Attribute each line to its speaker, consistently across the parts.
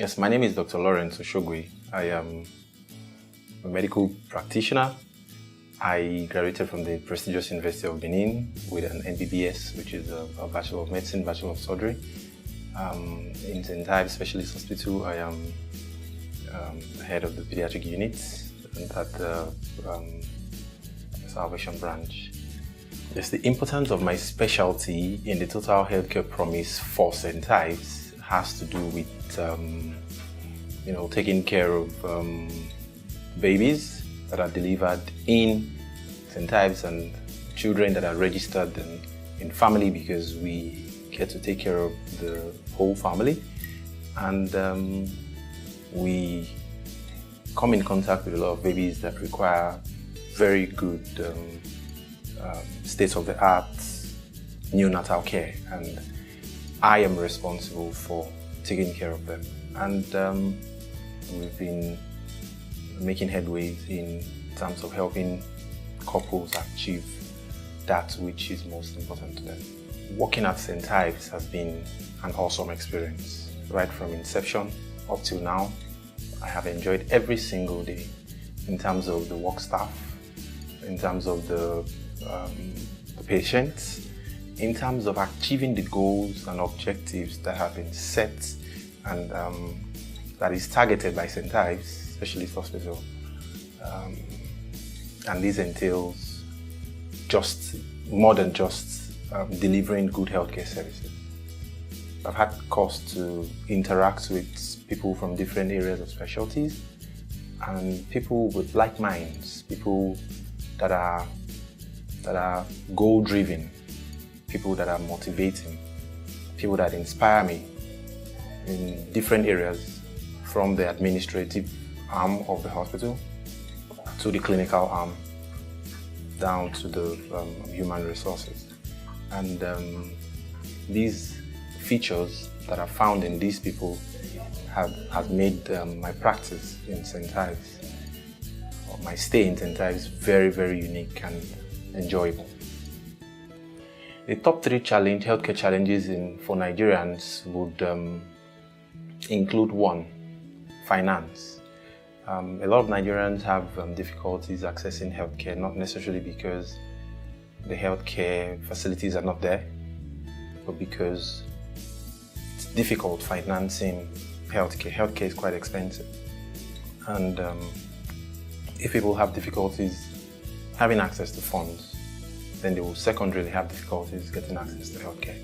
Speaker 1: Yes, my name is Dr. Lawrence Oshiogwe. I am a medical practitioner. I graduated from the prestigious University of Benin with an MBBS, which is a Bachelor of Medicine, Bachelor of Surgery. In St. Ives Specialist Hospital, I am the head of the Pediatrics Unit at the Salvation Branch. Yes, the importance of my specialty in the total healthcare promise for St. Ives has to do with taking care of babies that are delivered in St. Ives and children that are registered in family, because we get to take care of the whole family, and we come in contact with a lot of babies that require very good state-of-the-art neonatal care, and I am responsible for taking care of them. And we've been making headway in terms of helping couples achieve that which is most important to them. Working at St. Ives has been an awesome experience. Right from inception up till now, I have enjoyed every single day in terms of the work staff, in terms of the patients, in terms of achieving the goals and objectives that have been set and that is targeted by St. Ives Specialist Hospital. And this entails just more than just delivering good healthcare services. I've had cause to interact with people from different areas of specialties and people with like minds, people that are goal-driven, people that are motivating, people that inspire me in different areas, from the administrative arm of the hospital to the clinical arm, down to the human resources. And these features that are found in these people have made my practice in St. Ives, or my stay in St. Ives, very, very unique and enjoyable. The top three healthcare challenges for Nigerians would include: one, finance. A lot of Nigerians have difficulties accessing healthcare, not necessarily because the healthcare facilities are not there, but because it's difficult financing healthcare. Healthcare is quite expensive. And if people have difficulties having access to funds, then they will secondarily have difficulties getting access to healthcare.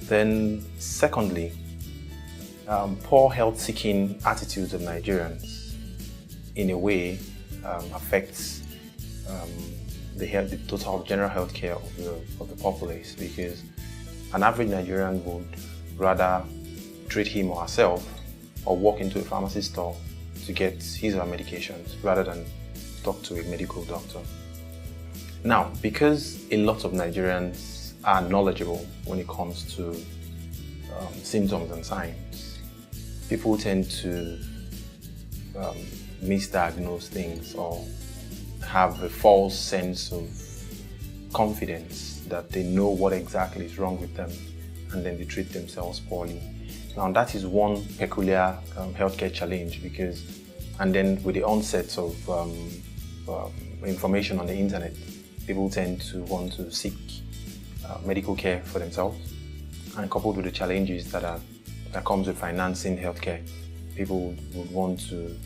Speaker 1: Then secondly, poor health-seeking attitudes of Nigerians in a way affects the total general health care of the populace, because an average Nigerian would rather treat him or herself or walk into a pharmacy store to get his or her medications rather than talk to a medical doctor. Now, because a lot of Nigerians are knowledgeable when it comes to symptoms and signs, people tend to misdiagnose things or have a false sense of confidence that they know what exactly is wrong with them, and then they treat themselves poorly. Now, that is one peculiar healthcare challenge, and then with the onset of information on the internet, people tend to want to seek medical care for themselves. And coupled with the challenges that comes with financing healthcare, people would want to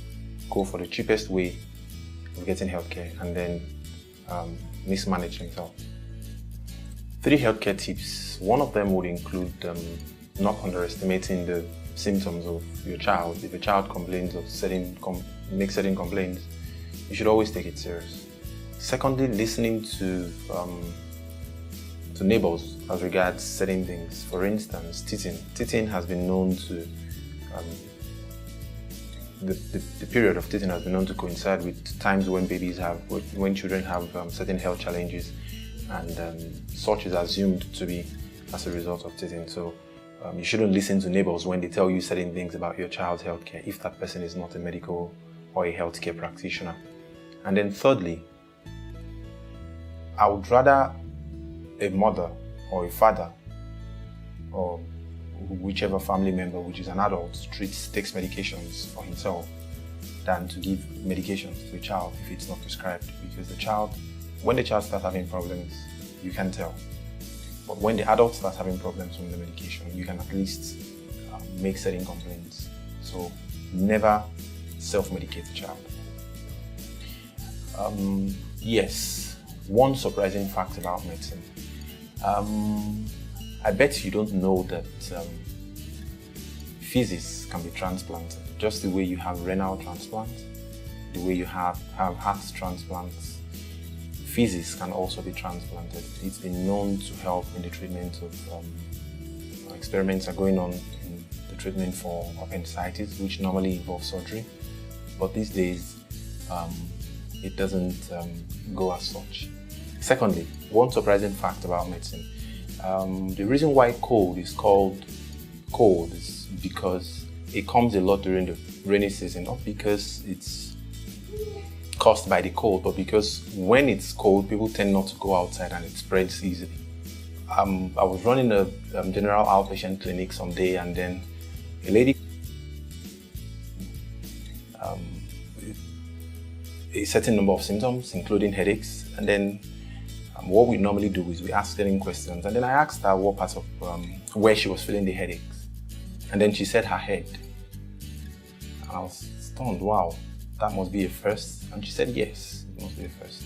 Speaker 1: go for the cheapest way of getting healthcare and then mismanage themselves. 3 healthcare tips. One of them would include not underestimating the symptoms of your child. If a child complains of makes certain complaints, you should always take it serious. Secondly, listening to neighbors as regards certain things. For instance, teething. Teething has been known to the period of teething has been known to coincide with times when children have certain health challenges, and such is assumed to be as a result of teething. So you shouldn't listen to neighbors when they tell you certain things about your child's healthcare if that person is not a medical or a healthcare practitioner. And then thirdly, I would rather a mother or a father or whichever family member, which is an adult, takes medications for himself than to give medications to a child if it's not prescribed. Because when the child starts having problems, you can tell. But when the adult starts having problems with the medication, you can at least make certain complaints. So never self-medicate a child. Yes, one surprising fact about medicine. I bet you don't know that feces can be transplanted. Just the way you have renal transplants, the way you have heart transplants, feces can also be transplanted. It's been known to help in the treatment of, experiments are going on in the treatment for appendicitis, which normally involves surgery. But these days, it doesn't go as such. Secondly, one surprising fact about medicine. The reason why cold is called cold is because it comes a lot during the rainy season, not because it's caused by the cold, but because when it's cold, people tend not to go outside and it spreads easily. I was running a general outpatient clinic someday, and then a lady, a certain number of symptoms, including headaches, and then what we normally do is we ask certain questions, and then I asked her what part of where she was feeling the headaches, and then she said her head. And I was stunned. Wow, that must be a first. And she said yes, it must be a first.